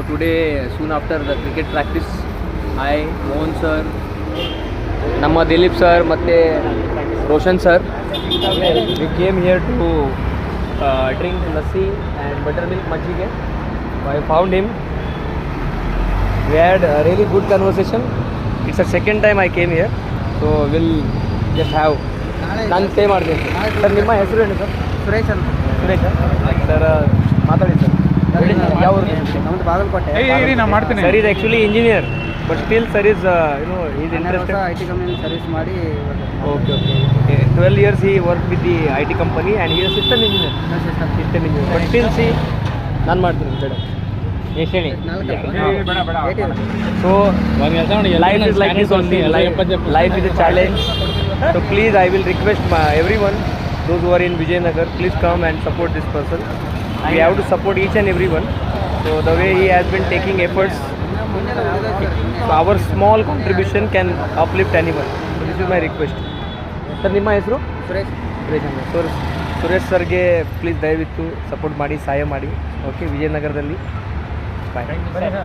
today, soon after the cricket practice, I, Mohan sir, ನಮ್ಮ Dilip sir ಮತ್ತು Roshan sir, we came here to drink lassi and buttermilk majjige. I found him. We had a really good conversation. It's the second time I came here, so we'll just have. ನಾನು stay ಮಾಡ್ತೀನಿ sir. ನಿಮ್ಮ ಹೆಸರು ಏನು sir? Suresh ಅಂತ. Suresh sir, ಮಾತಾಡಿ sir. ಯಾವ ನಮ್ಮದು Bagalkote. Sir is actually engineer, but still sir is is interested. I T ಕಂಪ್ನಿಯಲ್ಲಿ ಸರ್ವಿಸ್ ಮಾಡಿ okay okay okay 12 years he worked with the IT company and he is system engineer. But still see, ನಾನು ಮಾಡ್ತೀನಿ ಬೇಡ ಎಷ್ಟು ಹೇಳಿ. So life is like this only. Life is a challenge. So please, I will request everyone, those who are in Vijayanagar, please come and support this person. We have to support each and everyone. So the way he has been taking efforts, so our small contribution can uplift anyone. So this is my request. Sir, ನಿಮ್ಮ ಹೆಸರು? ಸುರೇಶ್. ಸುರೇಶ್ ಸರ್ಗೆ please ದಯವಿಟ್ಟು support ಮಾಡಿ, ಸಹಾಯ ಮಾಡಿ. Okay, ವಿಜಯನಗರದಲ್ಲಿ ಬಾಯ್.